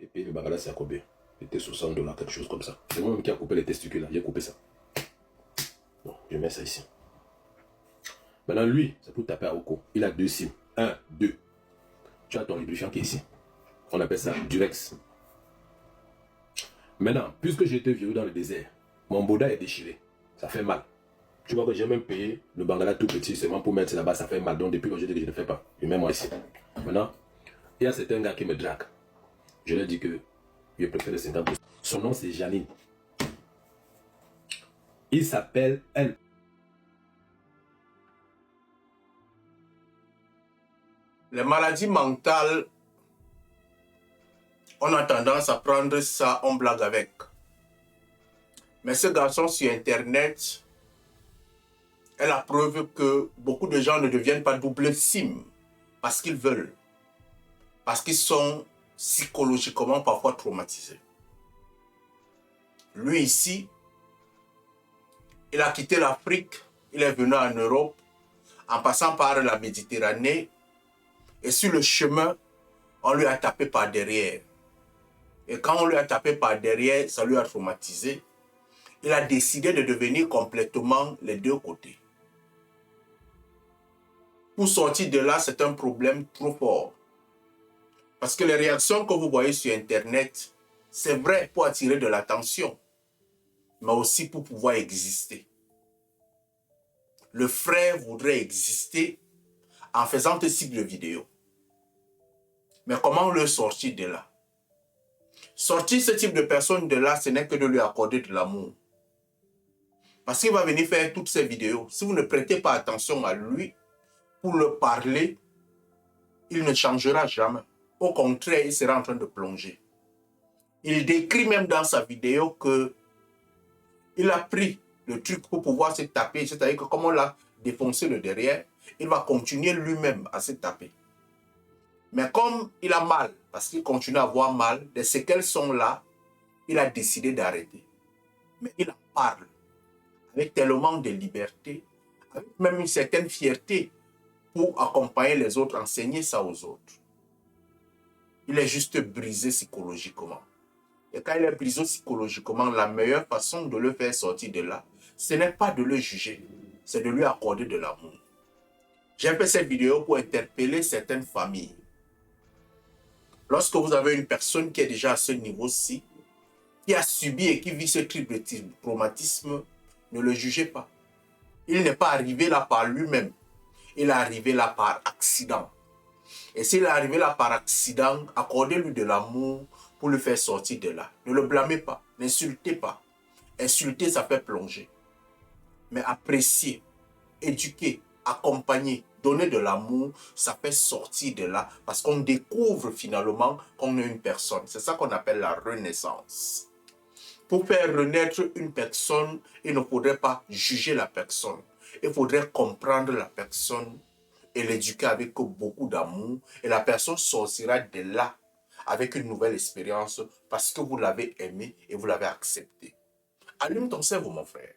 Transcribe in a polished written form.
J'ai payé le Bangala, c'est à combien? C'était $60, quelque chose comme ça. C'est moi-même qui a coupé les testicules là, j'ai coupé ça. Bon, je mets ça ici. Maintenant, lui, c'est pour taper à Oko. Il a 2 SIM. 1, 2. Tu as ton lubrifiant qui est ici. On appelle ça Durex. Maintenant, puisque j'étais viré dans le désert, mon Boda est déchiré. Ça fait mal. Tu vois que j'ai même payé le Bangala tout petit, seulement pour mettre là-bas, ça fait mal. Donc depuis que je dis que je ne fais pas, je mets moi ici. Maintenant, il y a certains gars qui me draguent. Je leur dis que je préfère le 50%. Son nom c'est Janine. Il s'appelle elle. Les maladies mentales, on a tendance à prendre ça, on blague avec. Mais ce garçon sur Internet est la preuve que beaucoup de gens ne deviennent pas double SIM parce qu'ils veulent. Parce qu'ils sont psychologiquement parfois traumatisés. Lui ici, il a quitté l'Afrique, il est venu en Europe, en passant par la Méditerranée, et sur le chemin, on lui a tapé par derrière. Et quand on lui a tapé par derrière, ça lui a traumatisé. Il a décidé de devenir complètement les deux côtés. Pour sortir de là, c'est un problème trop fort. Parce que les réactions que vous voyez sur Internet, c'est vrai pour attirer de l'attention, mais aussi pour pouvoir exister. Le frère voudrait exister en faisant ce type de vidéo. Mais comment le sortir de là? Sortir ce type de personne de là, ce n'est que de lui accorder de l'amour. Parce qu'il va venir faire toutes ces vidéos. Si vous ne prêtez pas attention à lui, pour le parler, il ne changera jamais. Au contraire, il sera en train de plonger. Il décrit même dans sa vidéo que il a pris le truc pour pouvoir se taper, c'est-à-dire que comme on l'a défoncé le derrière, il va continuer lui-même à se taper. Mais comme il a mal, parce qu'il continue à avoir mal, les séquelles sont là, il a décidé d'arrêter. Mais il en parle avec tellement de liberté, avec même une certaine fierté pour accompagner les autres, enseigner ça aux autres. Il est juste brisé psychologiquement. Et quand il est brisé psychologiquement, la meilleure façon de le faire sortir de là, ce n'est pas de le juger, c'est de lui accorder de l'amour. J'ai fait cette vidéo pour interpeller certaines familles. Lorsque vous avez une personne qui est déjà à ce niveau-ci, qui a subi et qui vit ce type de traumatisme, ne le jugez pas. Il n'est pas arrivé là par lui-même. Il est arrivé là par accident. Et s'il est arrivé là par accident, accordez-lui de l'amour pour le faire sortir de là. Ne le blâmez pas, n'insultez pas. Insulter, ça fait plonger. Mais apprécier, éduquer, accompagner, donner de l'amour, ça fait sortir de là parce qu'on découvre finalement qu'on est une personne. C'est ça qu'on appelle la renaissance. Pour faire renaître une personne, il ne faudrait pas juger la personne. Il faudrait comprendre la personne et l'éduquer avec beaucoup d'amour. Et la personne sortira de là avec une nouvelle expérience parce que vous l'avez aimé et vous l'avez accepté. Allume ton cerveau, mon frère.